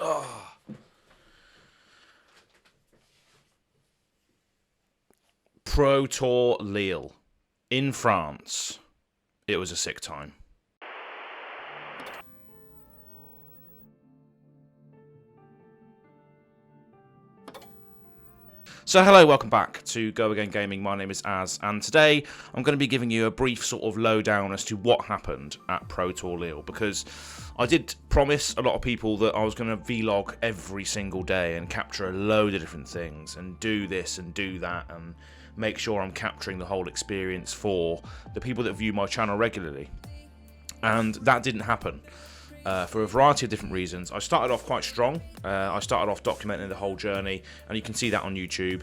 Oh. Pro Tour Lille in France. It was a sick time. So hello, welcome back to Go Again Gaming. My name is Az, and today I'm going to be giving you a brief sort of lowdown as to what happened at Pro Tour Lille, because I did promise a lot of people that I was going to vlog every single day and capture a load of different things and do this and do that and make sure I'm capturing the whole experience for the people that view my channel regularly. And that didn't happen. For a variety of different reasons. I started off quite strong. I started off documenting the whole journey, and you can see that on YouTube.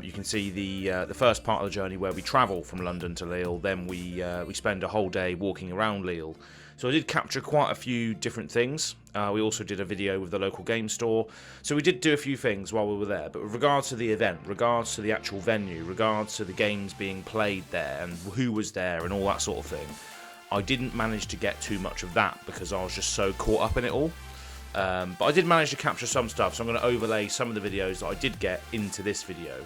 You can see the first part of the journey where we travel from London to Lille. Then we spend a whole day walking around Lille. So I did capture quite a few different things. We also did a video with the local game store. So we did do a few things while we were there. But with regards to the event, regards to the actual venue, regards to the games being played there and who was there and all that sort of thing, I didn't manage to get too much of that because I was just so caught up in it all. But I did manage to capture some stuff, so I'm going to overlay some of the videos that I did get into this video.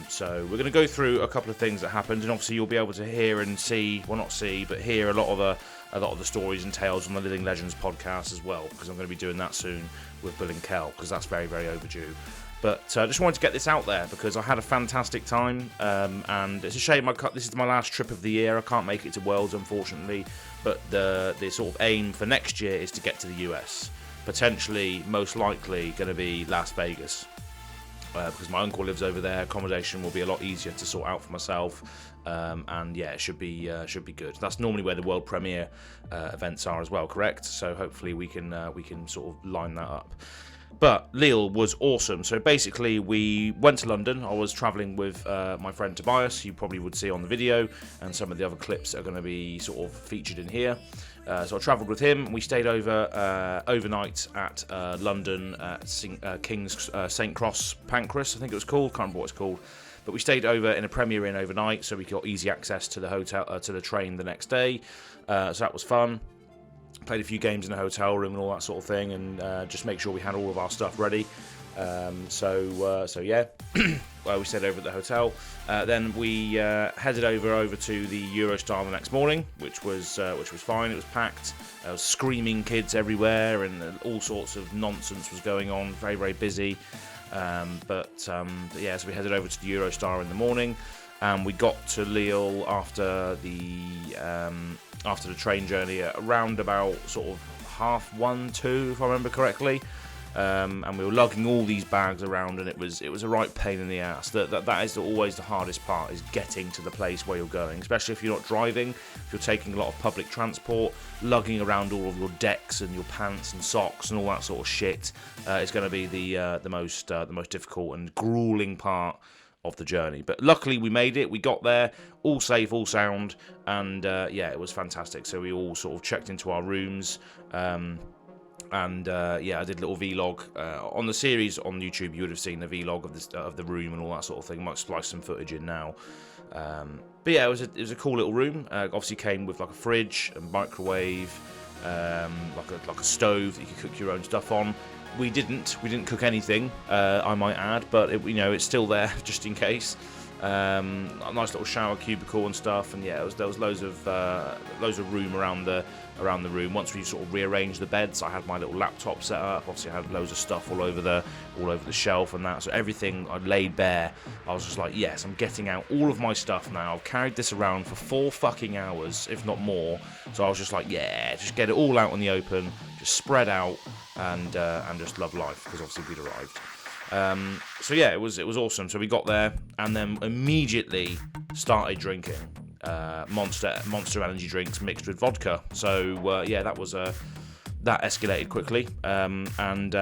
So we're going to go through a couple of things that happened, and obviously you'll be able to hear and see, well not see, but hear a lot of the stories and tales on the Living Legends podcast as well, because I'm going to be doing that soon with Bill and Kel, because that's very, very overdue. But I just wanted to get this out there because I had a fantastic time, and it's a shame this is my last trip of the year. I can't make it to Worlds, unfortunately, but the sort of aim for next year is to get to the US. Potentially, most likely, going to be Las Vegas, because my uncle lives over there. Accommodation will be a lot easier to sort out for myself, and yeah, it should be good. That's normally where the world premiere events are as well, correct? So hopefully we can sort of line that up. But Lille was awesome. So basically we went to London. I was travelling with my friend Tobias, you probably would see on the video, and some of the other clips that are going to be sort of featured in here. So I travelled with him. We stayed over overnight at London at King's St Cross Pancras, I think it was called. Can't remember what it's called. But we stayed over in a Premier Inn overnight, so we got easy access to the hotel, to the train the next day. So that was fun. Played a few games in the hotel room and all that sort of thing, and just make sure we had all of our stuff ready. So yeah, well, we stayed over at the hotel. Then we headed over to the Eurostar the next morning, which was fine. It was packed. There was screaming kids everywhere, and all sorts of nonsense was going on. Very, very busy. But yeah, so we headed over to the Eurostar in the morning, and we got to Lille after the train journey at around about sort of 1:30, 2, if I remember correctly. And we were lugging all these bags around, and it was a right pain in the ass. That is always the hardest part, is getting to the place where you're going, especially if you're not driving. If you're taking a lot of public transport, lugging around all of your decks and your pants and socks and all that sort of shit is going to be the most difficult and grueling part of the journey. But luckily we made it. We got there all safe, all sound, and yeah, it was fantastic. So we all sort of checked into our rooms. And yeah, I did a little vlog on the series on YouTube. You would have seen the vlog of the room and all that sort of thing. Might splice some footage in now. But yeah, it was a cool little room. Obviously came with like a fridge, a microwave, like a stove that you could cook your own stuff on. We didn't cook anything, I might add, but it's still there just in case. A nice little shower cubicle and stuff, and yeah, there was loads of room around the room. Once we sort of rearranged the beds, I had my little laptop set up. Obviously, I had loads of stuff all over the shelf and that. So everything I laid bare. I was just like, yes, I'm getting out all of my stuff now. I've carried this around for 4 fucking hours, if not more. So I was just like, yeah, just get it all out in the open, just spread out, and just love life, because obviously we'd arrived. So yeah, it was awesome. So we got there and then immediately started drinking Monster energy drinks mixed with vodka. So yeah, that escalated quickly. And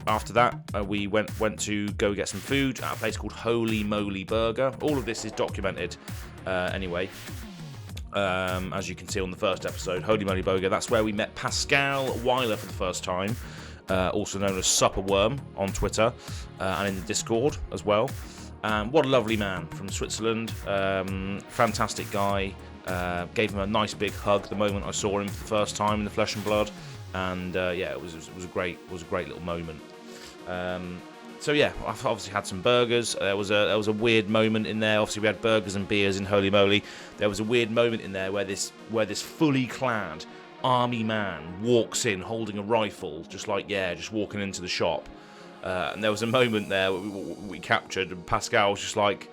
after that, we went to go get some food at a place called Holy Moly Burger. All of this is documented anyway. As you can see on the first episode, Holy Moly Burger. That's where we met Pascal Weiler for the first time. Also known as Supperworm on Twitter and in the Discord as well. What a lovely man from Switzerland. Fantastic guy. Gave him a nice big hug the moment I saw him for the first time in the flesh and blood. and yeah, it was a great little moment. So yeah, I've obviously had some burgers. There was a weird moment in there. Obviously, we had burgers and beers in Holy Moly. There was a weird moment in there where this fully clad army man walks in holding a rifle, just walking into the shop. And there was a moment there we captured, and Pascal was just like,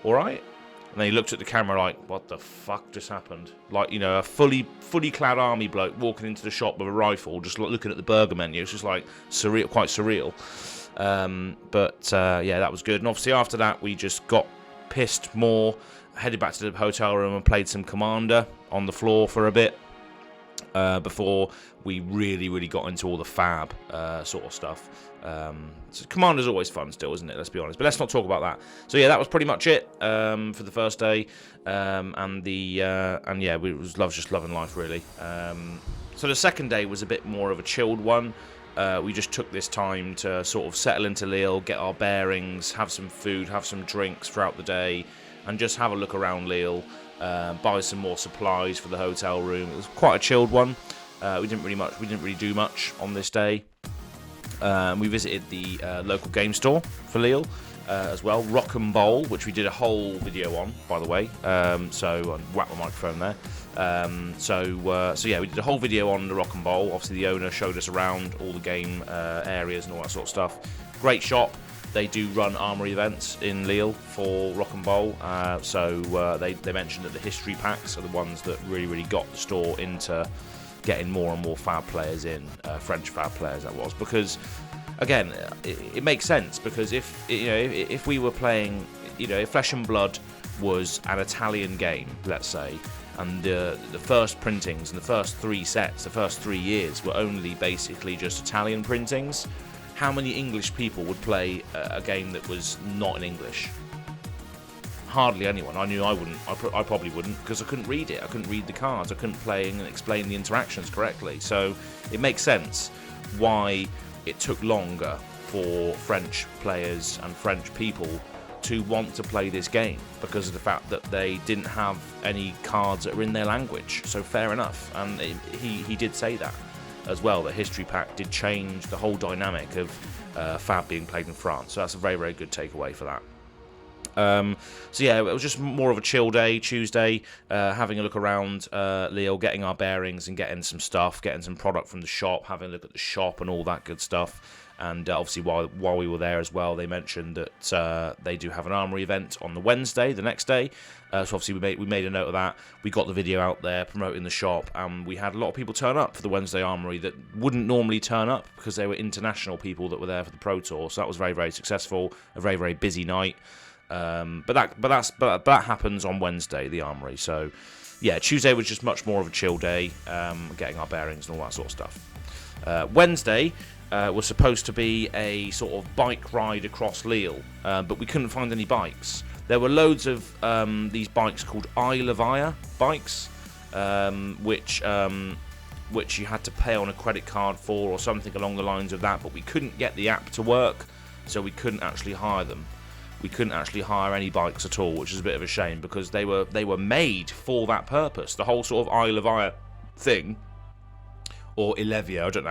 "All right." And then he looked at the camera like, "What the fuck just happened?" Like, you know, a fully clad army bloke walking into the shop with a rifle, just looking at the burger menu. It's just like surreal, quite surreal. Yeah, that was good. And obviously after that, we just got pissed more, headed back to the hotel room and played some Commander on the floor for a bit, before we really got into all the fab sort of stuff. So Commander's always fun still, isn't it? Let's be honest. But let's not talk about that. So yeah, that was pretty much it for the first day. And yeah, we was just loving life, really. So the second day was a bit more of a chilled one. We just took this time to sort of settle into Lille, get our bearings, have some food, have some drinks throughout the day, and just have a look around Lille, buy some more supplies for the hotel room. It was quite a chilled one. We didn't really do much on this day. We visited the local game store for Lille as well, Rock and Bowl, which we did a whole video on, by the way. So I whacked my microphone there. So yeah, we did a whole video on the Rock and Bowl. Obviously, the owner showed us around all the game areas and all that sort of stuff. Great shop. They do run armory events in Lille for Rock and Bowl. They mentioned that the history packs are the ones that really got the store into getting more and more fab players in, French fab players that was, because again, it makes sense, because if we were playing, if Flesh and Blood was an Italian game, let's say, and the first printings and the first 3 sets, the first 3 years were only basically just Italian printings, how many English people would play a game that was not in English? Hardly anyone. I knew I wouldn't. I probably wouldn't, because I couldn't read it. I couldn't read the cards. I couldn't play and explain the interactions correctly. So it makes sense why it took longer for French players and French people to want to play this game, because of the fact that they didn't have any cards that were in their language. So fair enough. And he did say that as well. The history pack did change the whole dynamic of Fab being played in France. So that's a very good takeaway for that. So yeah, it was just more of a chill day, Tuesday, having a look around Lille, getting our bearings and getting some stuff, getting some product from the shop, having a look at the shop and all that good stuff. And obviously while we were there as well, they mentioned that they do have an armory event on the Wednesday, the next day. So obviously we made a note of that. We got the video out there promoting the shop, and we had a lot of people turn up for the Wednesday armory that wouldn't normally turn up, because they were international people that were there for the Pro Tour. So that was very successful, a very busy night. But that happens on Wednesday, the armory. So yeah, Tuesday was just much more of a chill day, getting our bearings and all that sort of stuff. Wednesday was supposed to be a sort of bike ride across Lille, but we couldn't find any bikes. There were loads of these bikes called I bikes, which you had to pay on a credit card for, or something along the lines of that, but we couldn't get the app to work, so we couldn't actually hire them. We couldn't actually hire any bikes at all, which is a bit of a shame, because they were made for that purpose. The whole sort of I Levia thing, or Ilevia, I don't know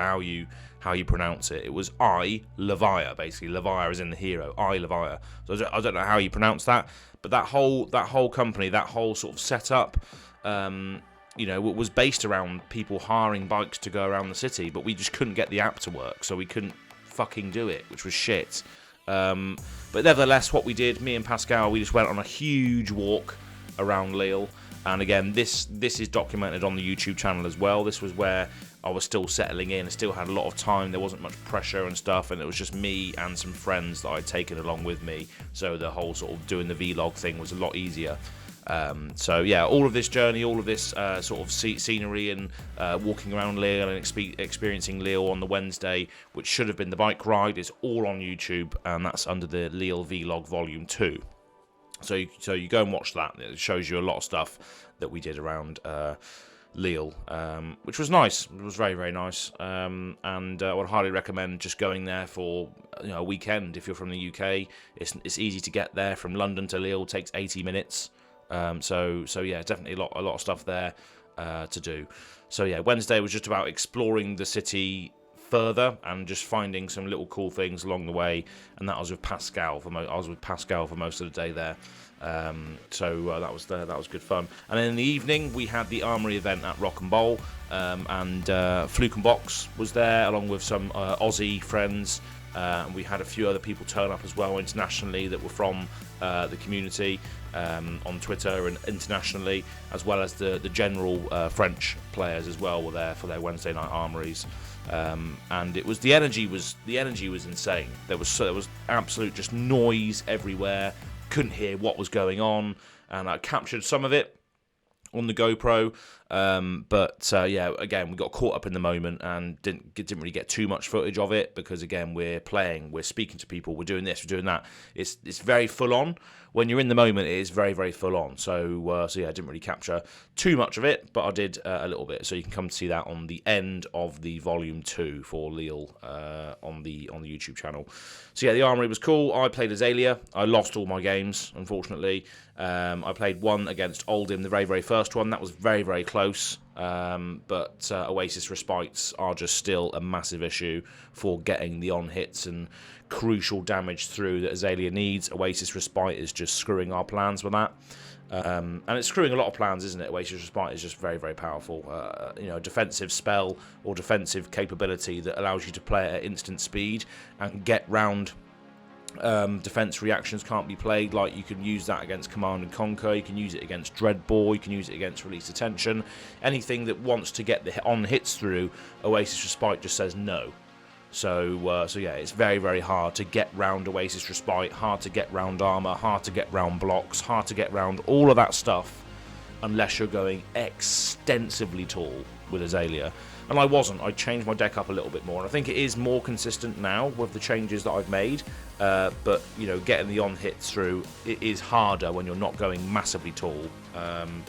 how you pronounce it. It was I Levia, basically. Levia is in the hero. I Levia. So I don't know how you pronounce that, but that whole company, that whole sort of setup, was based around people hiring bikes to go around the city, but we just couldn't get the app to work, so we couldn't fucking do it, which was shit. But nevertheless, what we did, me and Pascal, we just went on a huge walk around Lille. And again, this is documented on the YouTube channel as well. This was where I was still settling in. I still had a lot of time. There wasn't much pressure and stuff. And it was just me and some friends that I'd taken along with me. So the whole sort of doing the vlog thing was a lot easier. So yeah, all of this journey, all of this sort of scenery and walking around Lille and experiencing Lille on the Wednesday, which should have been the bike ride, is all on YouTube, and that's under the Lille Vlog Volume 2. So you go and watch that. It shows you a lot of stuff that we did around Lille, which was nice. It was very nice, and I would highly recommend just going there for a weekend if you're from the UK. It's easy to get there from London to Lille. It takes 80 minutes. So yeah, definitely a lot of stuff there. to do. So yeah, Wednesday was just about exploring the city further and just finding some little cool things along the way, and that was with Pascal for most of the day there. That was good fun. And then in the evening we had the Armory event at Rock and Bowl, and Fluke and Box was there along with some Aussie friends, and we had a few other people turn up as well internationally that were from the community, on Twitter and internationally, as well as the general French players as well were there for their Wednesday night armories. And it was the energy was insane. There was absolute just noise everywhere. Couldn't hear what was going on, and I captured some of it on the GoPro, but again, we got caught up in the moment and didn't really get too much footage of it, because again, we're speaking to people, we're doing this, we're doing that. It's very full on. When you're in the moment, it is very, very full on. So I didn't really capture too much of it, but I did a little bit. So you can come to see that on the end of the volume 2 for Lille on the YouTube channel. So yeah, the Armory was cool. I played Azalea. I lost all my games, unfortunately. I played one against Oldham, the very, very first one. That was very, very close. But Oasis Respites are just still a massive issue for getting the on-hits and crucial damage through that Azalea needs. Oasis Respite is just screwing our plans with that. And it's screwing a lot of plans, isn't it? Oasis Respite is just very, very powerful. A defensive spell or defensive capability that allows you to play at instant speed and get round defense reactions can't be played. Like, you can use that against Command and Conquer, you can use it against Dreadball, you can use it against Release Attention. Anything that wants to get the on hits through, Oasis Respite just says no. So yeah, it's very, very hard to get round Oasis Respite, hard to get round armor, hard to get round blocks, hard to get round all of that stuff unless you're going extensively tall with Azalea. And I wasn't. I changed my deck up a little bit more. And I think it is more consistent now with the changes that I've made. But, getting the on hits through, it is harder when you're not going massively tall.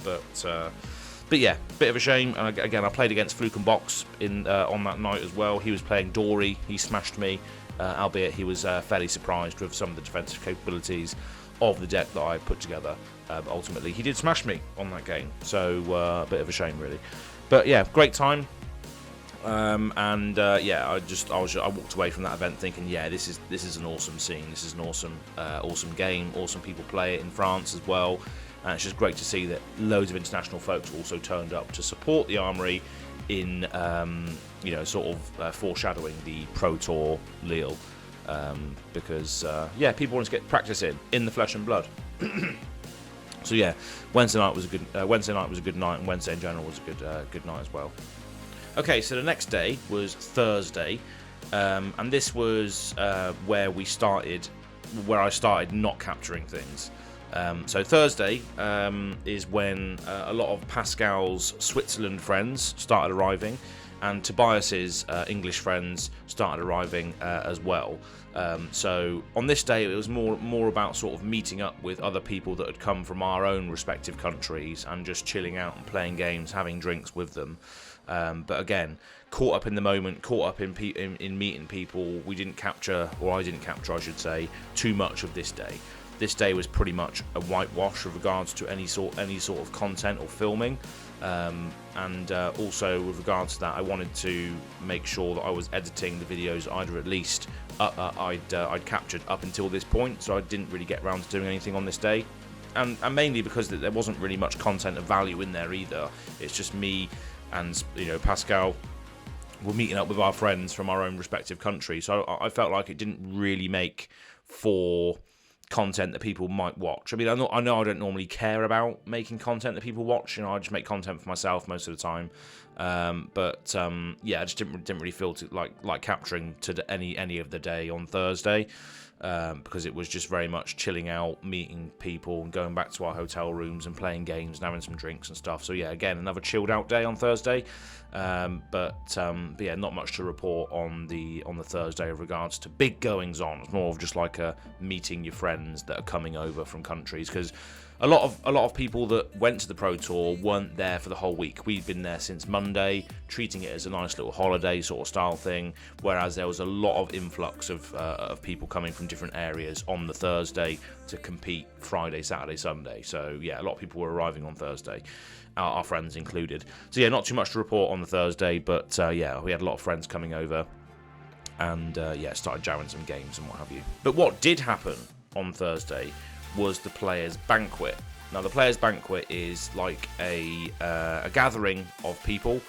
But yeah, bit of a shame. And again, I played against Fluke and Box on that night as well. He was playing Dory. He smashed me, albeit he was fairly surprised with some of the defensive capabilities of the deck that I put together. Ultimately, he did smash me on that game. So a bit of a shame, really. But yeah, great time. I walked away from that event thinking, yeah, this is an awesome scene. This is an awesome game. Awesome people play it in France as well. And it's just great to see that loads of international folks also turned up to support the Armory in, foreshadowing the Pro Tour Lille, because people want to get practice in the flesh and blood. So yeah, Wednesday night was a good night, and Wednesday in general was a good night as well. Okay, so the next day was Thursday, and this was where I started not capturing things. So Thursday is when a lot of Pascal's Switzerland friends started arriving, and Tobias's English friends started arriving as well. So on this day, it was more about sort of meeting up with other people that had come from our own respective countries and just chilling out and playing games, having drinks with them. But again, caught up in the moment, caught up in meeting people. I didn't capture, I should say, too much of this day. This day was pretty much a whitewash with regards to any sort of content or filming, and also with regards to that, I wanted to make sure that I was editing the videos I'd captured up until this point, so I didn't really get around to doing anything on this day, and mainly because there wasn't really much content of value in there either. It's just me and Pascal were meeting up with our friends from our own respective countries, so I felt like it didn't really make for content that people might watch. I mean, I know I don't normally care about making content that people watch. I just make content for myself most of the time. I just didn't really feel like capturing to any of the day on Thursday, because it was just very much chilling out, meeting people, and going back to our hotel rooms and playing games and having some drinks and stuff. So yeah, again, another chilled out day on Thursday. Not much to report on the Thursday with regards to big goings on. It's more of just like a meeting your friends that are coming over from countries, because a lot of people that went to the Pro Tour weren't there for the whole week. We'd been there since Monday, treating it as a nice little holiday sort of style thing, whereas there was a lot of influx of people coming from different areas on the Thursday to compete Friday, Saturday, Sunday. So yeah, a lot of people were arriving on Thursday, our friends included. So yeah, not too much to report on the Thursday, but yeah, we had a lot of friends coming over, and yeah, started jamming some games and what have you. But what did happen on Thursday was the Players' Banquet. Now, the Players' Banquet is like a gathering of people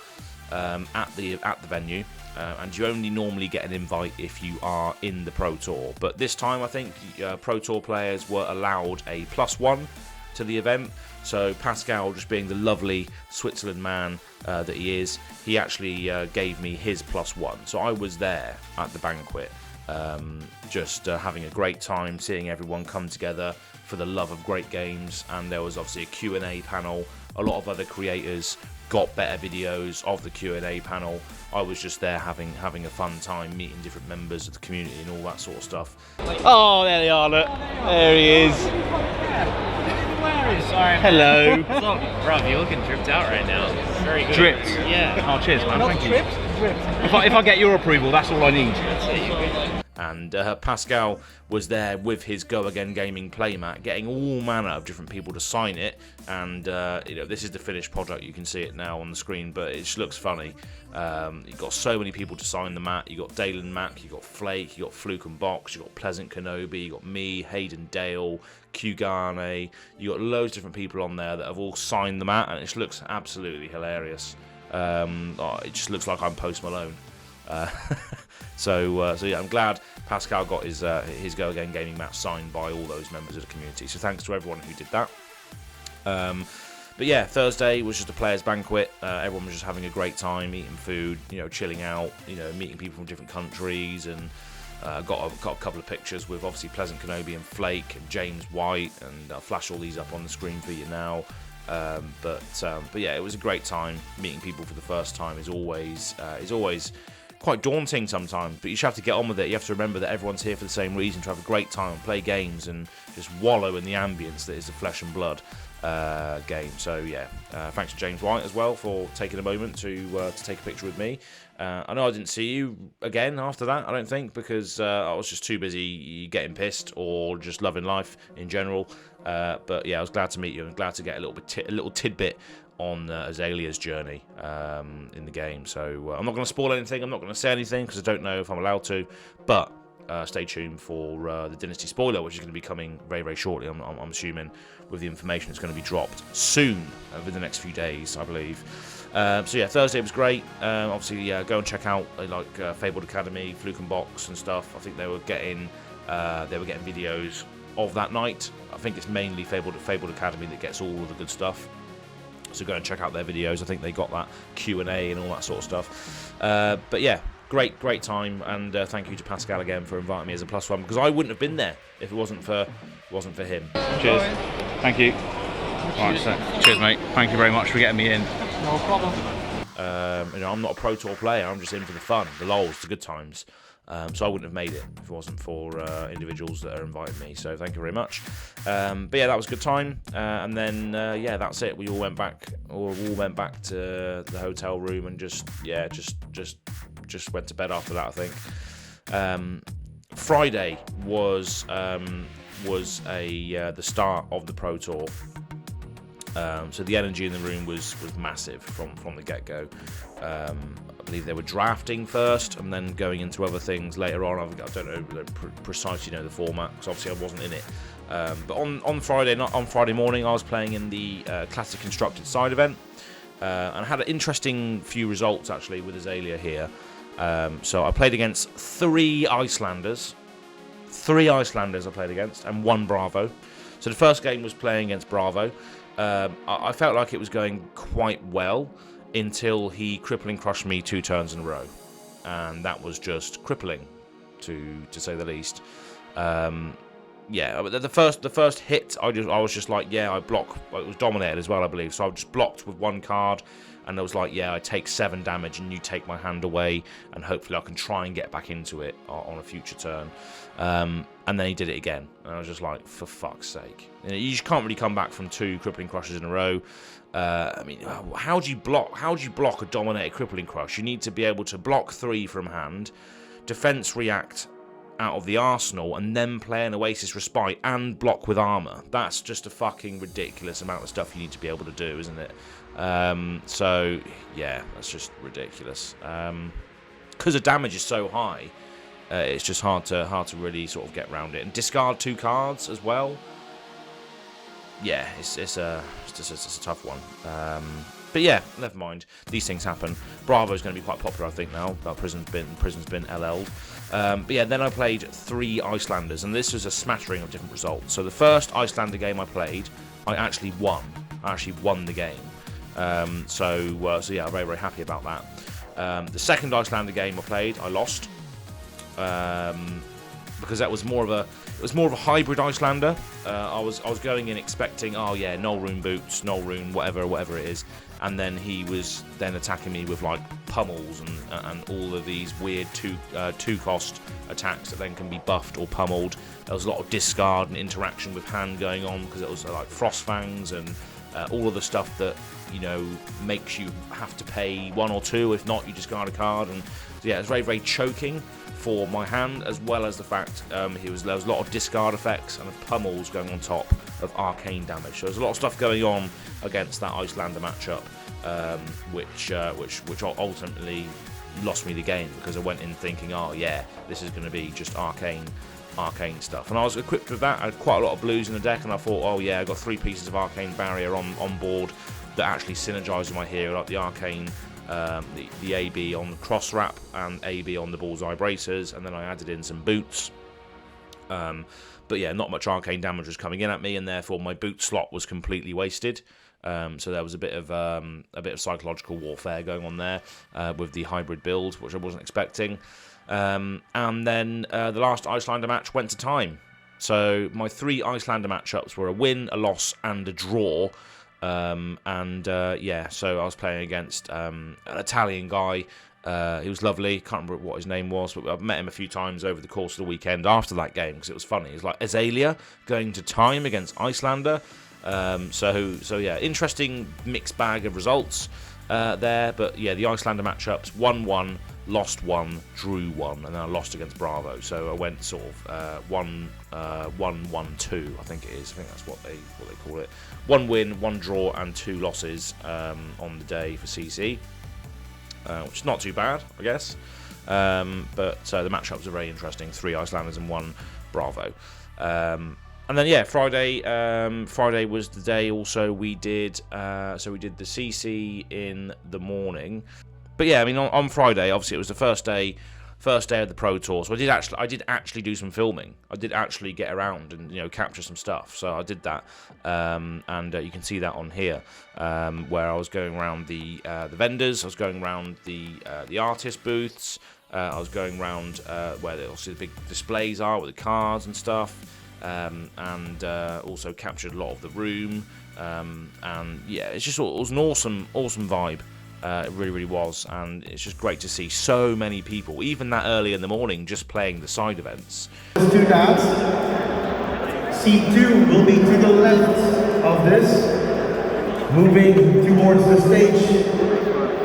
at the venue, and you only normally get an invite if you are in the Pro Tour. But this time, I think Pro Tour players were allowed a +1 to the event. So Pascal, just being the lovely Switzerland man that he is, he actually gave me his +1. So I was there at the banquet, just having a great time, seeing everyone come together for the love of great games. And there was obviously a Q&A panel. A lot of other creators got better videos of the Q&A panel. I was just there having a fun time, meeting different members of the community and all that sort of stuff. Oh, there they are, look. There he is. Sorry. Hello. Rob, you're looking dripped out right now. Very good. Dripped? Yeah. Oh, cheers, man. Thank you. Dripped? If I get your approval, that's all I need. And Pascal was there with his Go Again Gaming playmat, getting all manner of different people to sign it. And you know, this is the finished product. You can see it now on the screen, but it just looks funny. You've got so many people to sign the mat. You got Dalen Mack, you got Flake, you got Fluke and Box, you got Pleasant Kenobi, you got me, Hayden Dale, Q Garnay. You got loads of different people on there that have all signed the mat, and it just looks absolutely hilarious. It just looks like I'm Post Malone. So yeah, I'm glad Pascal got his Go Again Gaming mat signed by all those members of the community. So thanks to everyone who did that. But yeah, Thursday was just a Players' Banquet. Everyone was just having a great time, eating food, you know, chilling out, you know, meeting people from different countries, and got a couple of pictures with obviously Pleasant Kenobi and Flake and James White, and I'll flash all these up on the screen for you now. But yeah, it was a great time. Meeting people for the first time is always quite daunting sometimes, but you just have to get on with it. You have to remember that everyone's here for the same reason, to have a great time, play games, and just wallow in the ambience that is the Flesh and Blood game. So yeah, thanks to James White as well for taking a moment to take a picture with me. I know I didn't see you again after that, I don't think, because I was just too busy getting pissed or just loving life in general. But yeah, I was glad to meet you and glad to get a little tidbit on Azalea's journey in the game. So I'm not going to spoil anything, I'm not going to say anything because I don't know if I'm allowed to, but stay tuned for the Dynasty spoiler, which is going to be coming very, very shortly. I'm assuming with the information that's going to be dropped soon over the next few days, I believe. So yeah, Thursday was great. Obviously, go and check out Fabled Academy, Fluke and Box and stuff. I think they were getting videos of that night. I think it's mainly Fabled Academy that gets all of the good stuff. So go and check out their videos. I think they got that Q&A and all that sort of stuff. But yeah, great time, and thank you to Pascal again for inviting me as a +1, because I wouldn't have been there if it wasn't for him. Cheers. Thank you. Alright, so cheers, mate. Thank you very much for getting me in. No problem. You know, I'm not a Pro Tour player. I'm just in for the fun, the lols, the good times. So I wouldn't have made it if it wasn't for individuals that are inviting me. So thank you very much. But yeah, that was a good time. And then yeah, that's it. We all went back to the hotel room and just went to bed after that, I think. Friday was the start of the Pro Tour. So the energy in the room was massive from the get-go. I believe they were drafting first and then going into other things later on. I don't know precisely the format, because obviously I wasn't in it. But on Friday morning, I was playing in the Classic Constructed Side event, and I had an interesting few results actually with Azalea here. So I played against three Icelanders I played against, and one Bravo. So the first game was playing against Bravo. I felt like it was going quite well until he crippling crushed me 2 turns in a row, and that was just crippling, to say the least. Yeah, the first hit, I was just like, yeah, I block. It was dominated as well, I believe. So I just blocked with one card, and I was like, yeah, I take 7 damage and you take my hand away, and hopefully I can try and get back into it on a future turn. And then he did it again, and I was just like, for fuck's sake. You just can't really come back from 2 crippling crushes in a row. I mean, how do you block a dominated crippling crush? You need to be able to block 3 from hand, defense react out of the arsenal, and then play an Oasis Respite and block with armor. That's just a fucking ridiculous amount of stuff you need to be able to do, isn't it? So yeah, that's just ridiculous. Because the damage is so high, it's just hard to really sort of get around it. And discard 2 cards as well. Yeah, it's a tough one. But yeah, never mind. These things happen. Bravo's going to be quite popular, I think, now. Prison's been LL'd. But yeah, then I played 3 Icelanders, and this was a smattering of different results. So the first Icelander game I played, I actually won. I actually won the game. So yeah, very, very happy about that. The second Icelander game I played, I lost. Because that was more of a hybrid Icelander. I was going in expecting, oh yeah, null rune boots, null rune whatever it is, and then he was then attacking me with like pummels and all of these weird 2 cost attacks that then can be buffed or pummeled. There was a lot of discard and interaction with hand going on because it was like frost fangs and all of the stuff that, you know, makes you have to pay 1 or 2. If not, you discard a card. And so yeah, it's very, very choking for my hand, as well as the fact there was a lot of discard effects and pummels going on top of arcane damage. So there's a lot of stuff going on against that Icelander matchup, which ultimately lost me the game, because I went in thinking, oh yeah, this is going to be just arcane stuff. And I was equipped with that. I had quite a lot of blues in the deck, and I thought, oh yeah, I got 3 pieces of arcane barrier on board that actually synergize with my hero, like the arcane. The AB on the cross wrap and AB on the bullseye bracers, and then I added in some boots. But yeah, not much arcane damage was coming in at me, and therefore my boot slot was completely wasted. So there was a bit of psychological warfare going on there with the hybrid build, which I wasn't expecting. And then the last Icelander match went to time. So my 3 Icelander matchups were a win, a loss, and a draw. Yeah, so I was playing against an Italian guy. He was lovely. Can't remember what his name was, but I've met him a few times over the course of the weekend after that game, because it was funny. It was like Azalea going to time against Icelander. So yeah, interesting mixed bag of results there. But yeah, the Icelander matchups: 1-1, lost 1, drew 1, and then I lost against Bravo. So I went sort of 1-1-2, I think it is. I think that's what they call it. 1 win, 1 draw, and 2 losses on the day for CC, which is not too bad, I guess. But the matchups are very interesting: 3 Icelanders and 1 Bravo. And then yeah, Friday was the day. Also, we did we did the CC in the morning. But yeah, I mean, on Friday, obviously it was the first day of the Pro Tour, so I did actually do some filming. I did actually get around and, you know, capture some stuff. So I did that, and you can see that on here, where I was going around the vendors, I was going around the artist booths, I was going around where obviously the big displays are with the cards and stuff, and also captured a lot of the room, and yeah, it was an awesome vibe. It really, really was, and it's just great to see so many people, even that early in the morning, just playing the side events. 2 cards. C2 will be to the left of this, moving towards the stage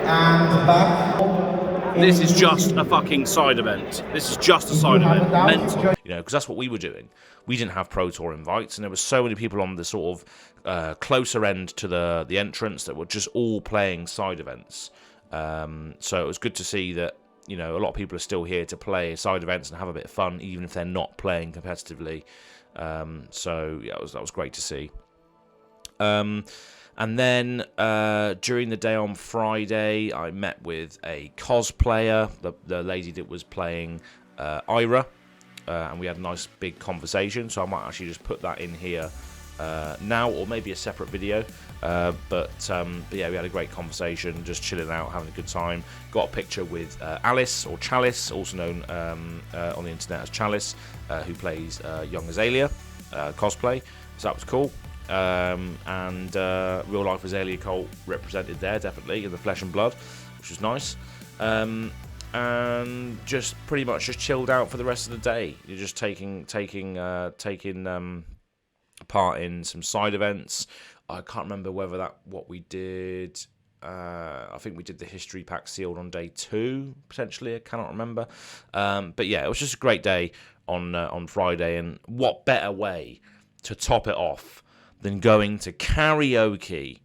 and back. This is just a fucking side event. This is just a side event. Mental. You know, because that's what we were doing. We didn't have Pro Tour invites, and there were so many people on the sort of closer end to the entrance that were just all playing side events. So it was good to see that, you know, a lot of people are still here to play side events and have a bit of fun, even if they're not playing competitively. So yeah, that was great to see. And then during the day on Friday, I met with a cosplayer, the lady that was playing Ira, and we had a nice big conversation. So I might actually just put that in here now, or maybe a separate video. But yeah, we had a great conversation, just chilling out, having a good time. Got a picture with Alice, or Chalice, also known on the internet as Chalice, who plays young Azalea cosplay. So that was cool. and Real Life Azalea Cult represented there, definitely, in the flesh and blood, which was nice. And just pretty much just chilled out for the rest of the day. You're just taking part in some side events. I can't remember what we did. I think we did the history pack sealed on day 2, potentially. I cannot remember. But yeah, it was just a great day on Friday. And what better way to top it off than going to karaoke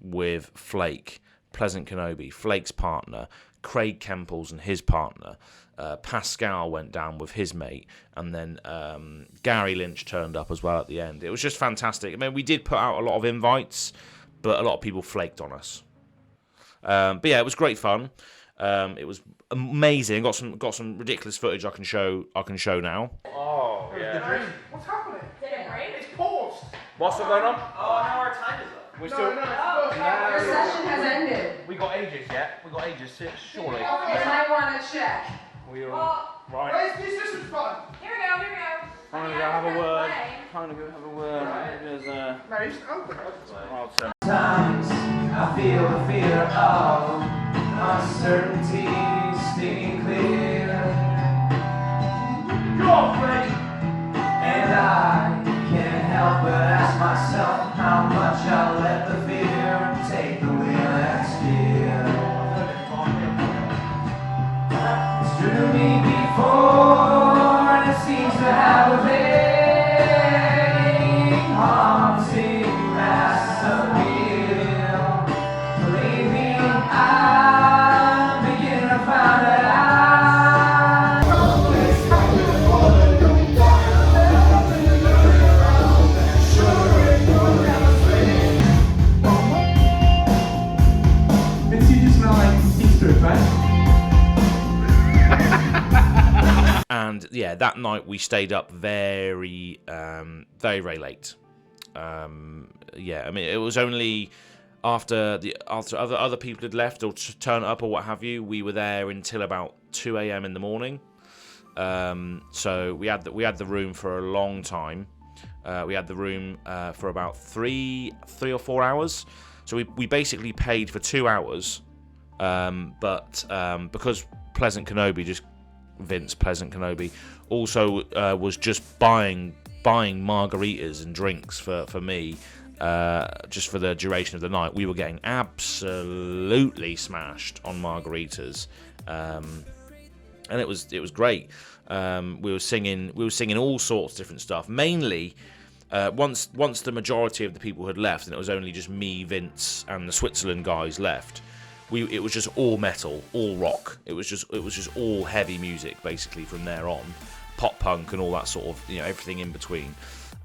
with Flake, Pleasant Kenobi, Flake's partner, Craig Kemples and his partner. Pascal went down with his mate, and then Gary Lynch turned up as well at the end. It was just fantastic. I mean, we did put out a lot of invites, but a lot of people flaked on us. But yeah, it was great fun. It was amazing. Got some ridiculous footage I can show now. Oh yeah. What's happening? Did it break? It's paused. What's going on? Oh, now our time is up. We No, still. no, Your session has ended. We got ages yet. We got ages, surely. You might want to check. We all... Well, Right. This is fun. here we go, here we go. I'm gonna go have a word. I'm gonna go have a word. There's No, it's open. Sometimes I feel the fear of uncertainty stinging clear. Go, Frank! And I can't help but ask myself how much I'll let the fear take the wheel next year. It's true to me before, and it seems to have a vague haunting mass appeal. Believe me, I'm beginning to find that Vince, you just smell like Easter, right? And yeah, that night we stayed up very late. Yeah, I mean, it was only after other people had left or turned up or what have you. We were there until about 2 a.m. in the morning. So we had the room for a long time. We had the room for about three or 4 hours. So we basically paid for 2 hours, but because Vince Pleasant Kenobi also was just buying margaritas and drinks for me, just for the duration of the night. We were getting absolutely smashed on margaritas, and it was great. We were singing all sorts of different stuff. Mainly, once the majority of the people had left, and it was only just me, Vince, and the Switzerland guys left. It was just all metal, all rock. It was just all heavy music basically from there on, pop punk and all that sort of, everything in between.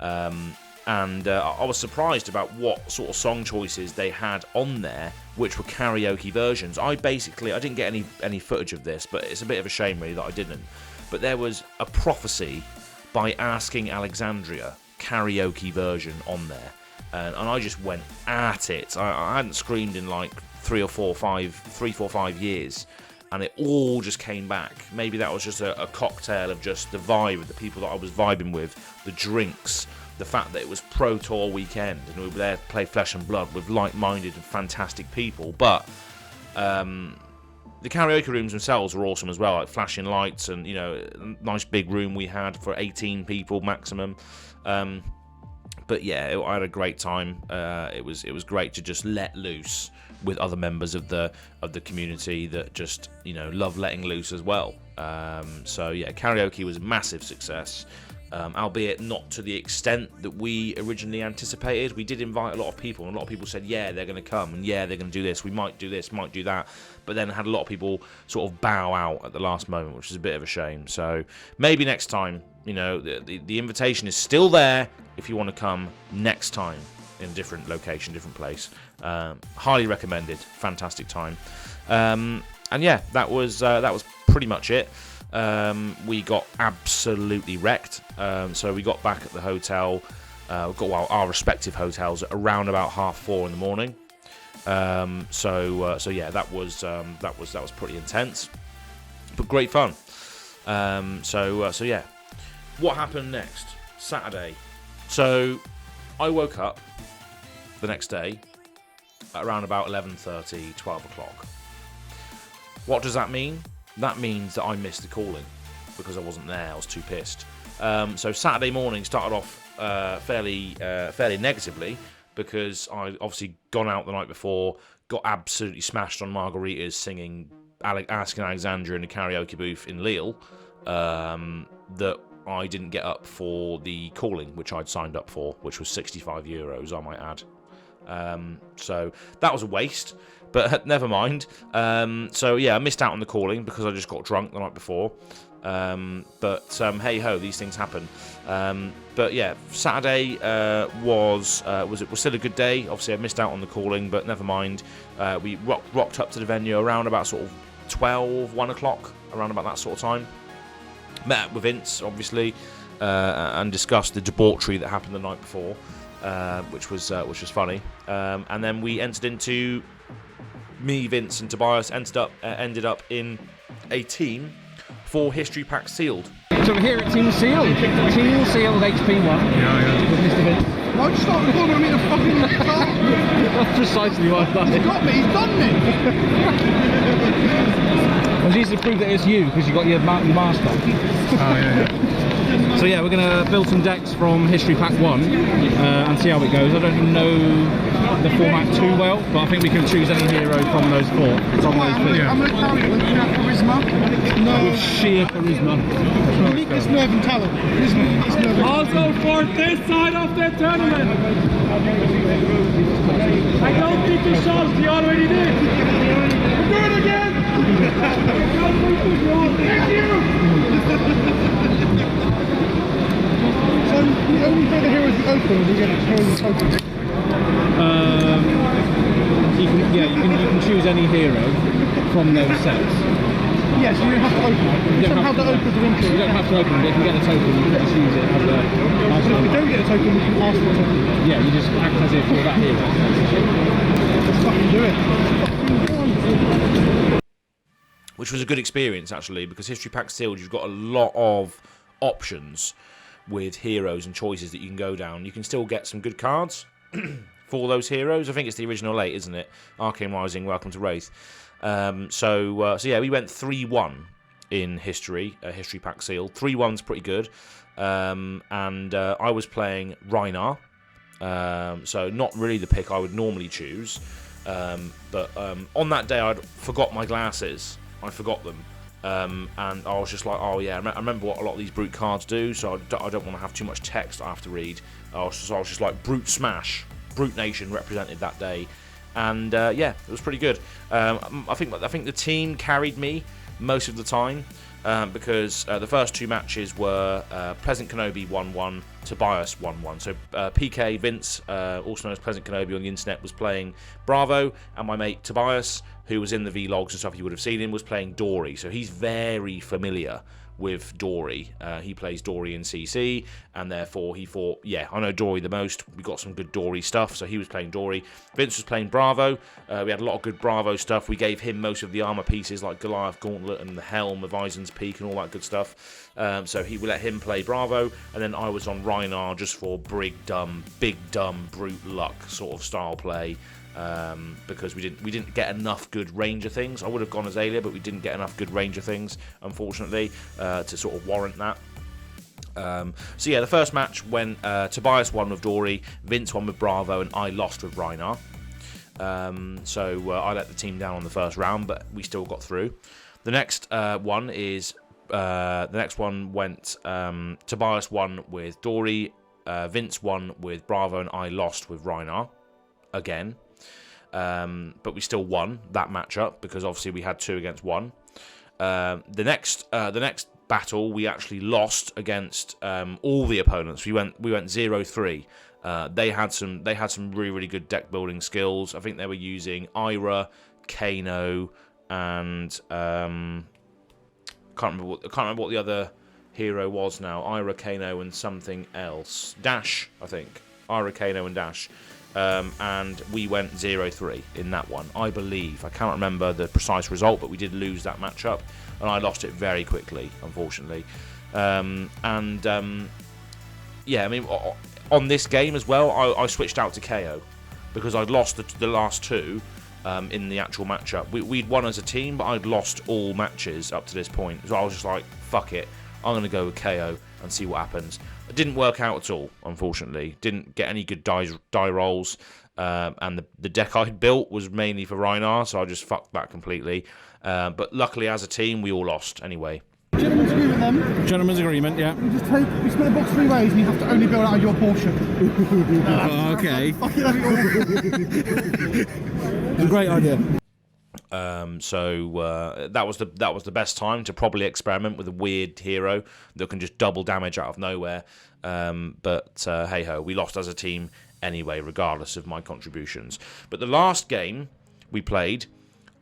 And I was surprised about what sort of song choices they had on there, which were karaoke versions. I didn't get any footage of this, but it's a bit of a shame really that I didn't. But there was a Prophecy by Asking Alexandria karaoke version on there, and I just went at it. I hadn't screamed in like 3, 4, 5 years, and it all just came back. Maybe that was just a cocktail of just the vibe of the people that I was vibing with, the drinks, the fact that it was Pro Tour weekend and we were there to play Flesh and Blood with like-minded and fantastic people. But the karaoke rooms themselves were awesome as well, like flashing lights and a nice big room we had for 18 people maximum. But yeah, I had a great time. It was great to just let loose with other members of the community that just love letting loose as well. So yeah, karaoke was a massive success, albeit not to the extent that we originally anticipated. We did invite a lot of people, and a lot of people said yeah they're going to come and yeah they're going to do this, we might do this, might do that, but then had a lot of people sort of bow out at the last moment, which is a bit of a shame. So maybe next time, the invitation is still there if you want to come next time in a different location, different place. Highly recommended. Fantastic time. And yeah, that was pretty much it. We got absolutely wrecked. So we got back at the hotel. Got our respective hotels at around about 4:30 in the morning. So yeah, that was pretty intense, but great fun. So yeah, what happened next? Saturday. So I woke up the next day at around about 11:30, 12 o'clock. What does that mean? That means that I missed the calling because I wasn't there. I was too pissed. So Saturday morning started off fairly negatively because I'd obviously gone out the night before, got absolutely smashed on margaritas singing Asking Alexandria in the karaoke booth in Lille, that I didn't get up for the calling, which I'd signed up for, which was €65, I might add. So that was a waste, but never mind. So yeah, I missed out on the calling because I just got drunk the night before. But hey ho, these things happen. But yeah, Saturday was still a good day. Obviously, I missed out on the calling, but never mind. We rocked up to the venue around about sort of 12, 1 o'clock, around about that sort of time. Met up with Vince, obviously, and discussed the debauchery that happened the night before, which was funny. And then we entered into Vince, and Tobias ended up in a team for History Pack Sealed. So we're here at Team Sealed. Team Sealed HP1. Yeah. With Mr. Vince. Why'd you start recording on me in a fucking car? That's precisely what I thought. He's got me, he's done me! Well, it's easy to prove that it's you because you got your mask on. Oh, yeah. So yeah, we're going to build some decks from History Pack 1 and see how it goes. I don't know the format too well, but I think we can choose any hero from those four. I'm going to carry it with sheer charisma. No. With sheer charisma. Uniqueness, nerve and talent. Also for this side of the tournament, I don't think the shows he already did. Do it again! Thank you! So you only get the heroes that open, or do you get the heroes that open? You can choose any hero from those sets. Yes, you don't have to open it. You don't have to open the intro. You don't have to open it. If you get a token, you can just use it as a... So if you don't get a token, you can ask for a token. Yeah, you just act as if you're that hero. Let's fucking do it. Which was a good experience, actually, because History Pack Sealed, you've got a lot of options with heroes and choices that you can go down. You can still get some good cards for those heroes. I think it's the original 8, isn't it? Arcane Rising, Welcome to Wraith. So yeah, we went 3-1 in History Pack Sealed. 3-1's pretty good. And I was playing Rhinar. So not really the pick I would normally choose. But on that day, I'd forgot my glasses. I forgot them. And I was just like, oh yeah, I remember what a lot of these brute cards do, so I don't want to have too much text I have to read. I was just like, Brute Smash. Brute Nation represented that day. And yeah, it was pretty good. I think the team carried me most of the time because the first two matches were Pleasant Kenobi 1-1, Tobias 1-1. So PK Vince, also known as Pleasant Kenobi on the internet, was playing Bravo, and my mate Tobias, who was in the vlogs and stuff you would have seen him, was playing Dory. So he's very familiar with Dory. He plays Dory in CC, and therefore he thought, yeah, I know Dory the most. We got some good Dory stuff, so he was playing Dory. Vince was playing Bravo. We had a lot of good Bravo stuff. We gave him most of the armor pieces like Goliath Gauntlet and the Helm of Eisen's Peak and all that good stuff. So we let him play Bravo, and then I was on Rhinar just for big dumb brute luck sort of style play. Because we didn't get enough good Ranger things. I would have gone Azalea, but we didn't get enough good Ranger things, unfortunately, to sort of warrant that. So yeah, the first match when Tobias won with Dory, Vince won with Bravo, and I lost with Rhinar. So I let the team down on the first round, but we still got through. The next one went Tobias won with Dory, Vince won with Bravo, and I lost with Rhinar again. But we still won that matchup because obviously we had 2 against 1. The next battle we actually lost against all the opponents. We went 0-3. They had some really good deck building skills. I think they were using Ira, Kano, and can't remember what the other hero was now. Ira, Kano, and something else. Dash, I think. Ira, Kano, and Dash. And we went 0-3 in that one, I believe. I cannot remember the precise result, but we did lose that matchup, and I lost it very quickly, unfortunately. Yeah, I mean, on this game as well, I switched out to KO because I'd lost the last two in the actual matchup. We'd won as a team, but I'd lost all matches up to this point. So I was just like, fuck it, I'm going to go with KO and see what happens. It didn't work out at all, unfortunately. Didn't get any good die rolls. And the deck I'd built was mainly for Reinar, so I just fucked that completely. But luckily, as a team, we all lost anyway. Gentlemen's agreement then. Gentleman's agreement, yeah. You just take, you split the box 3 ways and you have to only build out of your portion. Okay. Fucking have it all. It's a great idea. So that was the best time to probably experiment with a weird hero that can just double damage out of nowhere. But hey ho, we lost as a team anyway, regardless of my contributions. But the last game we played,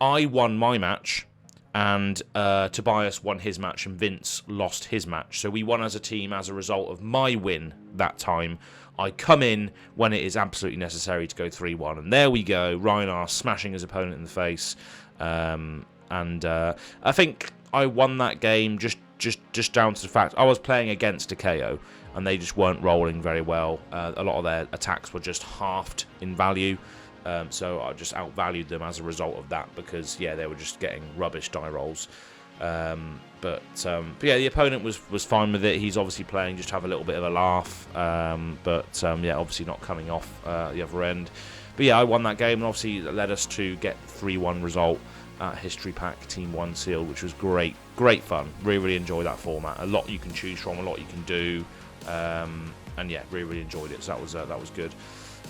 I won my match, and Tobias won his match, and Vince lost his match. So we won as a team as a result of my win that time. I come in when it is absolutely necessary to go 3-1, and there we go. Reinar smashing his opponent in the face, and I think I won that game just down to the fact I was playing against a KO, and they just weren't rolling very well. A lot of their attacks were just halved in value, so I just outvalued them as a result of that because yeah, they were just getting rubbish die rolls. But yeah, the opponent was fine with it. He's obviously playing just to have a little bit of a laugh, but yeah, obviously not coming off the other end. But yeah, I won that game, and obviously it led us to get 3-1 result at History Pack Team 1 sealed, which was great fun. Really enjoyed that format. A lot you can choose from, a lot you can do, and yeah, really enjoyed it. So that was good.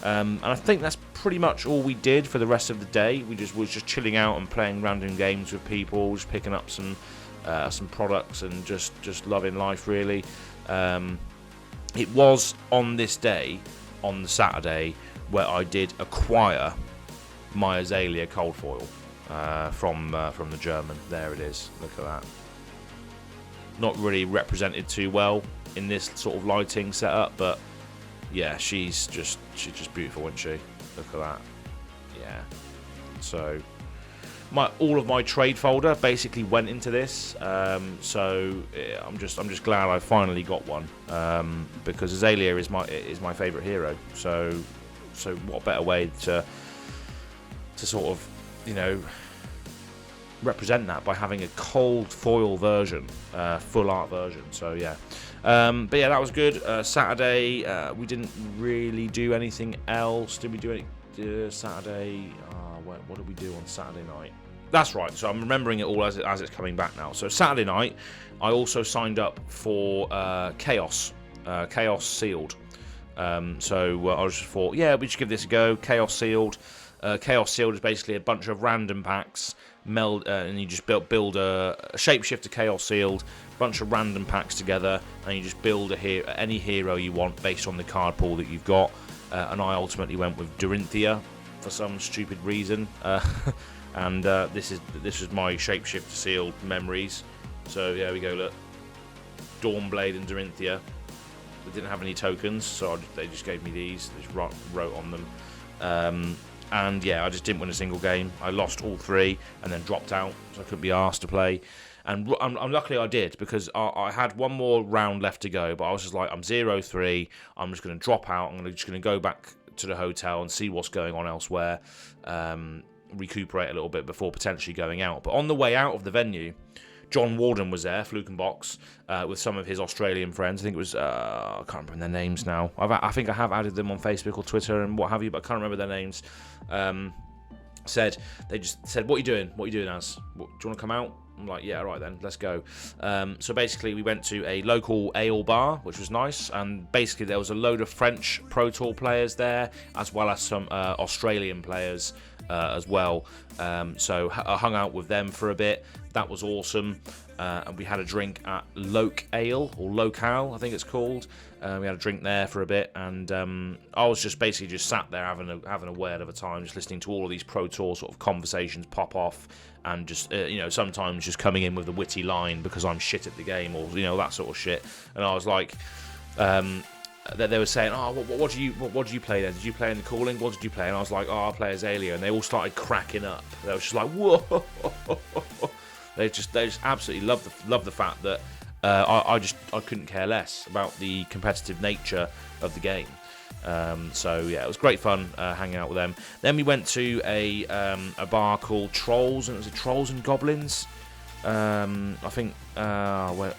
And I think that's pretty much all we did for the rest of the day. We was just chilling out and playing random games with people, just picking up some products and just loving life really. It was on this day, on the Saturday, where I did acquire my Azalea cold foil from the German. There it is. Look at that. Not really represented too well in this sort of lighting setup, but yeah, she's just beautiful, isn't she? Look at that. Yeah. So all of my trade folder basically went into this. So yeah, I'm just glad I finally got one, because Azalea is my favourite hero. So what better way to sort of, you know, represent that by having a cold foil version, full art version. So yeah. But yeah, that was good. Saturday, we didn't really do anything else. Did we do any Saturday? What did we do on Saturday night? That's right. So I'm remembering it all as it's coming back now. So Saturday night, I also signed up for Chaos Sealed. So I just thought, yeah, we should give this a go. Chaos Sealed. Chaos Sealed is basically a bunch of random packs and you just build a shapeshifter Chaos Sealed, bunch of random packs together, and you just build any hero you want based on the card pool that you've got. And I ultimately went with Dorinthia for some stupid reason, and this is my shapeshifter Sealed memories. So there we go. Look, Dawnblade and Dorinthia. They didn't have any tokens, so they just gave me these. They just wrote on them. And yeah, I just didn't win a single game. I lost all 3 and then dropped out, so I couldn't be asked to play. And luckily I did, because I had one more round left to go, but I was just like, I'm 0-3. I'm just going to drop out. I'm just going to go back to the hotel and see what's going on elsewhere, recuperate a little bit before potentially going out. But on the way out of the venue, John Warden was there, Flukenbox, with some of his Australian friends. I think it was, I can't remember their names now. I think I have added them on Facebook or Twitter and what have you, but I can't remember their names. They just said, what are you doing? What are you doing, Az? Do you want to come out? I'm like, yeah, all right then, let's go. So basically we went to a local ale bar, which was nice, and basically there was a load of French Pro Tour players there, as well as some Australian players as well. So I hung out with them for a bit. That was awesome. And we had a drink at Loke Ale, or Locale, I think it's called. We had a drink there for a bit, and I was just basically sat there having a whale of a time, just listening to all of these Pro Tour sort of conversations pop off, and just sometimes just coming in with a witty line because I'm shit at the game, or that sort of shit. And I was like, they were saying, oh, what do you play then? Did you play in the calling? What did you play? And I was like, oh, I play Azalea, and they all started cracking up. They were just like, whoa. They just absolutely love the fact that I couldn't care less about the competitive nature of the game. So yeah, it was great fun hanging out with them. Then we went to a bar called Trolls, and it was Trolls and Goblins. I think where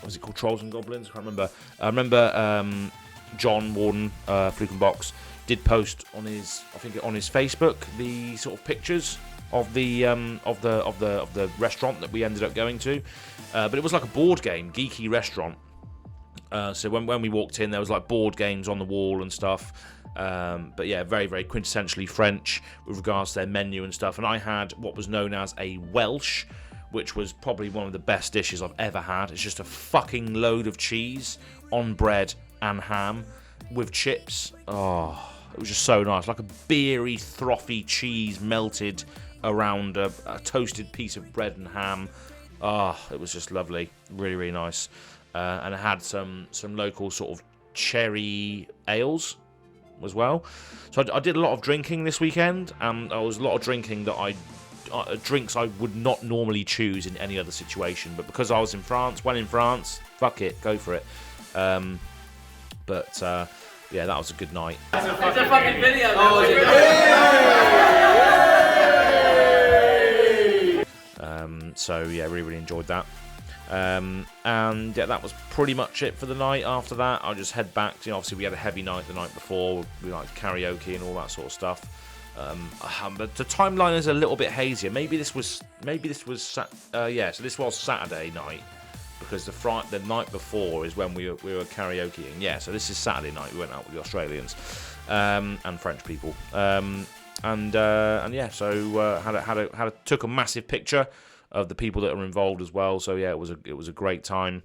was it called? Trolls and Goblins? I can't remember. I remember John Warden, Fluke and Box, did post on his Facebook the sort of pictures of the restaurant that we ended up going to, but it was like a board game, geeky restaurant. So when we walked in, there was like board games on the wall and stuff. But yeah, very, very quintessentially French with regards to their menu and stuff. And I had what was known as a Welsh, which was probably one of the best dishes I've ever had. It's just a fucking load of cheese on bread and ham with chips. Oh, it was just so nice. Like a beery, frothy cheese melted around a toasted piece of bread and ham. Oh, it was just lovely. Really, really nice. And I had some local sort of cherry ales as well. So I did a lot of drinking this weekend, and there was a lot of drinking that drinks I would not normally choose in any other situation. But because I was in France, when in France, fuck it, go for it. But yeah, that was a good night. It's a fucking video. So yeah, really, really enjoyed that. And yeah, that was pretty much it for the night. After that, I'll just head back. Obviously, we had a heavy night the night before. We like karaoke and all that sort of stuff. But the timeline is a little bit hazier. Maybe this was yeah. So this was Saturday night, because the night before is when we were karaokeing. Yeah. So this is Saturday night. We went out with the Australians and French people. And yeah. So took a massive picture of the people that are involved as well. So yeah, it was a great time.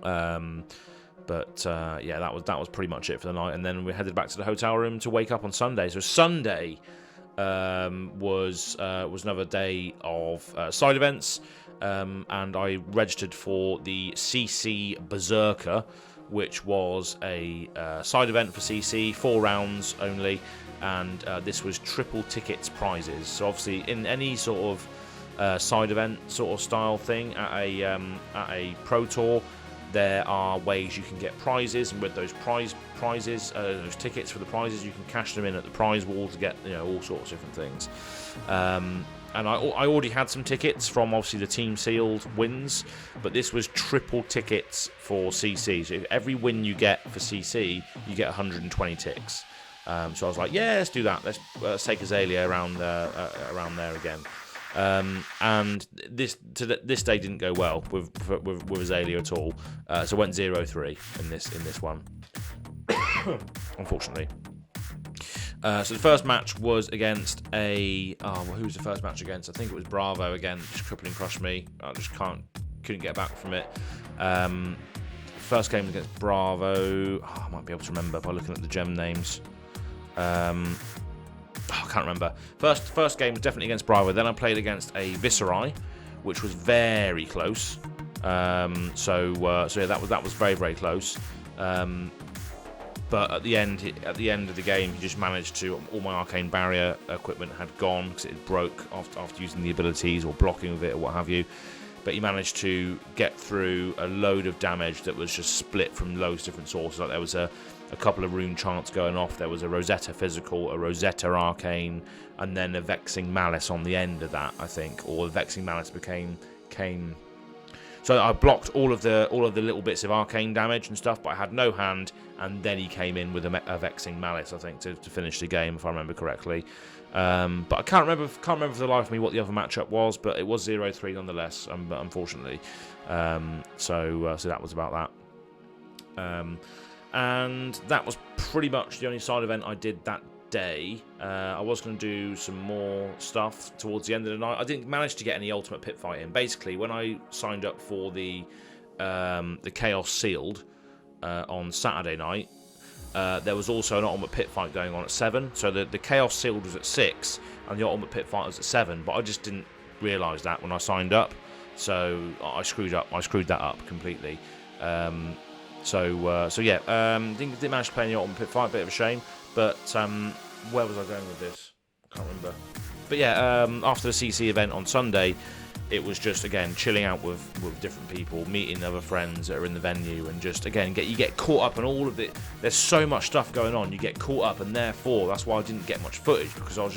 But yeah, that was pretty much it for the night, and then we headed back to the hotel room to wake up on Sunday. So Sunday was another day of side events, and I registered for the CC Berserker, which was a side event for CC, 4 rounds only, and this was triple tickets prizes. So obviously, in any sort of side event sort of style thing at a pro tour, there are ways you can get prizes, and with those prizes, those tickets for the prizes, you can cash them in at the prize wall to get all sorts of different things. And I already had some tickets from obviously the team sealed wins, but this was triple tickets for CC. So every win you get for CC, you get 120 ticks. So I was like, yeah, let's do that. Let's take Azalea around there again. And this day didn't go well with Azalea at all. So I went 0-3 in this one, unfortunately. So the first match was against who was the first match against? I think it was Bravo again. Just crippling crushed me. I just couldn't get back from it. First game was against Bravo. I might be able to remember by looking at the gem names. I can't remember. First game was definitely against Bravo. Then I played against a Viserai, which was very close. So yeah, that was very, very close. But at the end of the game, he just managed to. All my arcane barrier equipment had gone because it broke after using the abilities or blocking with it or what have you. But he managed to get through a load of damage that was just split from loads of different sources. Like there was a couple of rune chants going off. There was a Rosetta physical, a Rosetta arcane, and then a Vexing Malice on the end of that, I think. Or the Vexing Malice came. So I blocked all of the little bits of arcane damage and stuff, but I had no hand. And then he came in with a Vexing Malice, I think, to finish the game, if I remember correctly. But I can't remember for the life of me what the other matchup was, but it was 0-3 nonetheless, unfortunately. So that was about that. And that was pretty much the only side event I did that day. I was going to do some more stuff towards the end of the night. I didn't manage to get any Ultimate Pit Fight in. Basically, when I signed up for the Chaos Sealed on Saturday night, there was also an Ultimate Pit Fight going on at 7. So the Chaos Sealed was at 6, and the Ultimate Pit Fight was at 7. But I just didn't realise that when I signed up, so I screwed that up completely. So yeah, didn't manage to play any Ultimate Pit Fight, bit of a shame. But where was I going with this? I can't remember. But yeah, after the CC event on Sunday, it was just, again, chilling out with different people, meeting other friends that are in the venue, and just, again, you get caught up in all of it. There's so much stuff going on, you get caught up, and therefore that's why I didn't get much footage, because I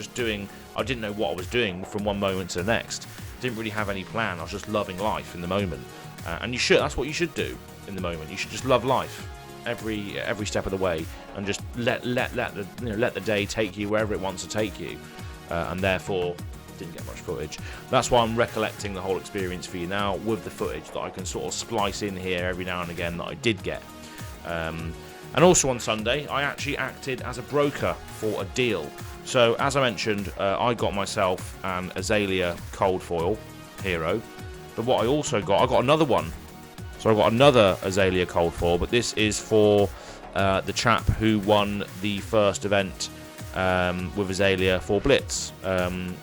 didn't know what I was doing from one moment to the next. Didn't really have any plan. I was just loving life in the moment, and that's what you should do in the moment. You should just love life every step of the way, and just let the day take you wherever it wants to take you, and therefore didn't get much footage. That's why I'm recollecting the whole experience for you now with the footage that I can sort of splice in here every now and again that I did get. And also on Sunday, I actually acted as a broker for a deal. So as I mentioned, I got myself an Azalea cold foil hero, but what I got another one. So I got another Azalea cold foil, but this is for the chap who won the first event with Azalea for Blitz,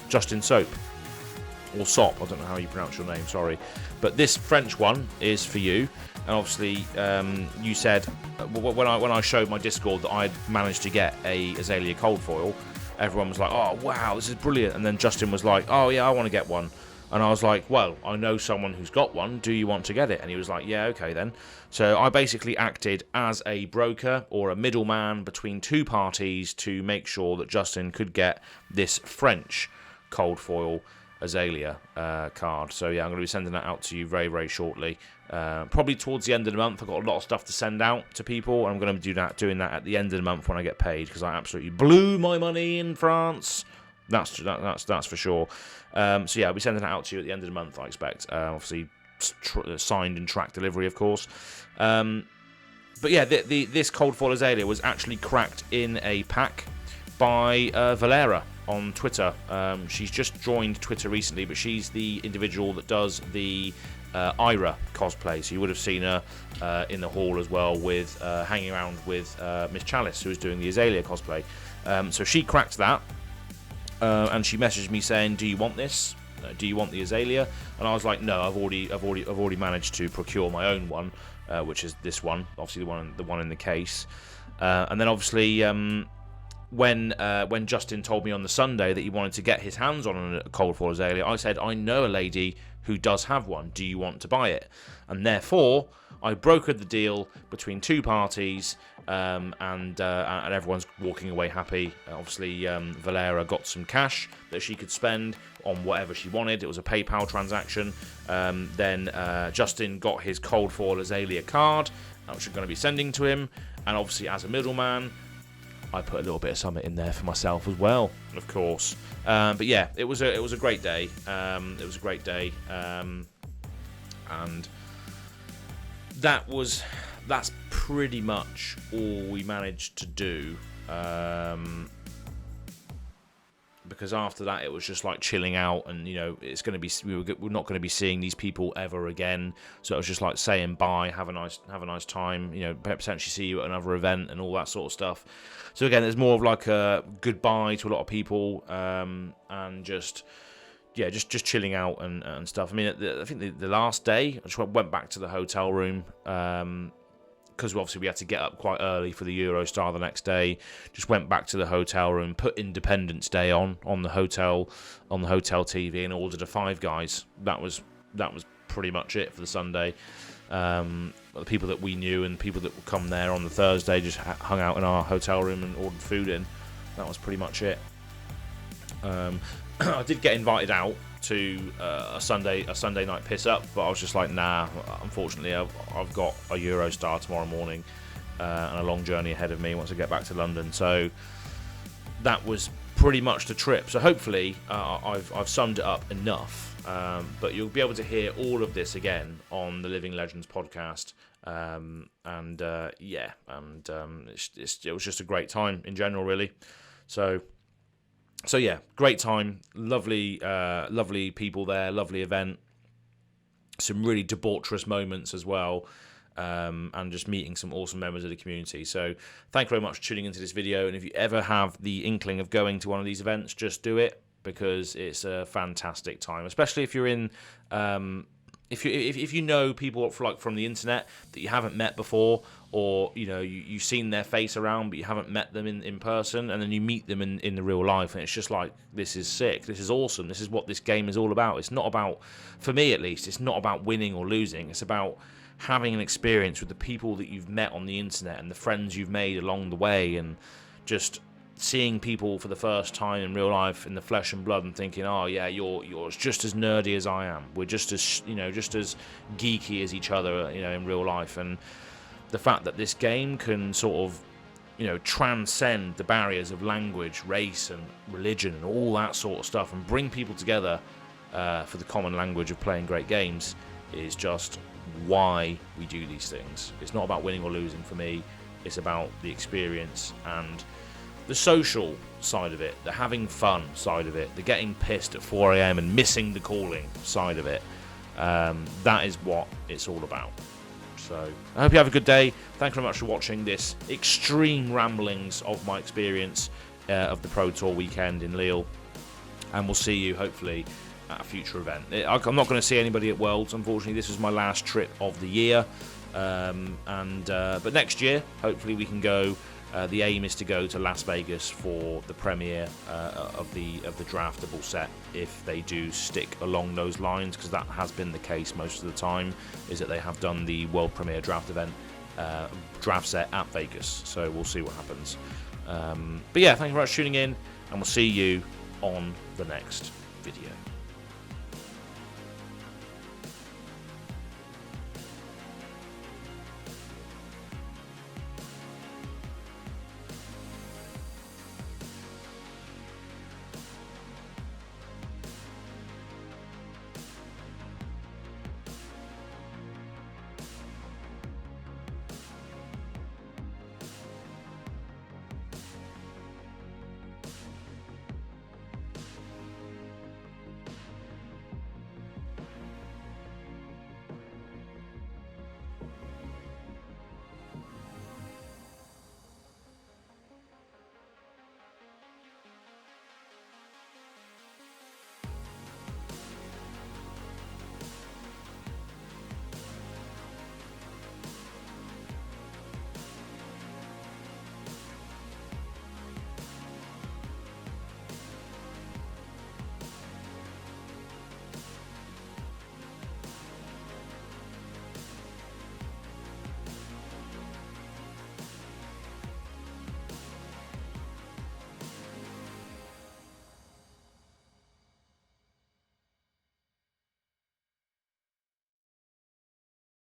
Justin Soap, or Sop, I don't know how you pronounce your name, sorry. But this French one is for you, and obviously you said, when I showed my Discord that I'd managed to get a Azalea cold foil, everyone was like, oh wow, this is brilliant, and then Justin was like, oh yeah, I want to get one. And I was like, well, I know someone who's got one. Do you want to get it? And he was like, yeah, okay then. So I basically acted as a broker or a middleman between two parties to make sure that Justin could get this French cold foil Azalea card. So yeah, I'm going to be sending that out to you very, very shortly. Probably towards the end of the month. I've got a lot of stuff to send out to people, and I'm going to be doing that at the end of the month when I get paid, because I absolutely blew my money in France. That's for sure. So yeah, I'll be sending that out to you at the end of the month, I expect. Obviously, signed and tracked delivery, of course. But yeah, this cold foil Azalea was actually cracked in a pack by Valera on Twitter. She's just joined Twitter recently, but she's the individual that does the Ira cosplay. So you would have seen her in the hall as well, with hanging around with Miss Chalice, who was doing the Azalea cosplay. So she cracked that. And she messaged me saying, "Do you want this? Do you want the Azalea?" And I was like, "No, I've already managed to procure my own one, which is this one, obviously the one in the case." And then obviously, when Justin told me on the Sunday that he wanted to get his hands on a cold foil Azalea, I said, "I know a lady who does have one. Do you want to buy it?" And therefore, I brokered the deal between two parties. And everyone's walking away happy. Obviously, Valera got some cash that she could spend on whatever she wanted. It was a PayPal transaction. Then Justin got his cold foil Azalea card, which I'm going to be sending to him. And obviously, as a middleman, I put a little bit of something in there for myself as well, of course. But yeah, it was a great day. It was a great day, and that's pretty much all we managed to do, because after that it was just like chilling out, and it's going to be we're not going to be seeing these people ever again, so it was just like saying bye, have a nice time, potentially see you at another event and all that sort of stuff. So again, there's more of like a goodbye to a lot of people, and just chilling out and stuff. I mean, I think the last day I just went back to the hotel room, because obviously we had to get up quite early for the Eurostar the next day. Just went back to the hotel room, put Independence Day on the hotel TV, and ordered a Five Guys. That was pretty much it for the Sunday. The people that we knew and people that would come there on the Thursday just hung out in our hotel room and ordered food in. That was pretty much it. I did get invited out to a Sunday night piss up, but I was just like, nah, unfortunately I've got a Eurostar tomorrow morning, and a long journey ahead of me once I get back to London. So that was pretty much the trip. So hopefully I've summed it up enough, but you'll be able to hear all of this again on the Living Legends podcast. It was just a great time in general, really. So yeah, great time, lovely people there, lovely event, some really debaucherous moments as well, and just meeting some awesome members of the community. So thank you very much for tuning into this video, and if you ever have the inkling of going to one of these events, just do it, because it's a fantastic time, especially if you're in if you know people from the internet that you haven't met before, or you've seen their face around but you haven't met them in person, and then you meet them in the real life, and it's just like, this is sick, this is awesome, this is what this game is all about. It's not about, for me at least, it's not about winning or losing. It's about having an experience with the people that you've met on the internet and the friends you've made along the way, and just seeing people for the first time in real life, in the flesh and blood, and thinking, oh yeah, you're just as nerdy as I am. We're just as just as geeky as each other, in real life. And the fact that this game can sort of transcend the barriers of language, race, and religion, and all that sort of stuff, and bring people together for the common language of playing great games, is just why we do these things. It's not about winning or losing for me. It's about the experience and the social side of it, the having fun side of it, the getting pissed at 4 a.m. and missing the calling side of it. That is what it's all about. So I hope you have a good day. Thanks very much for watching this extreme ramblings of my experience of the Pro Tour weekend in Lille, and we'll see you hopefully at a future event. I'm not going to see anybody at Worlds, unfortunately. This is my last trip of the year, but next year hopefully we can go. The aim is to go to Las Vegas for the premiere of the draftable set, if they do stick along those lines, because that has been the case most of the time, is that they have done the world premiere draft event, draft set at Vegas. So we'll see what happens. But yeah, thank you very much for tuning in, and we'll see you on the next video.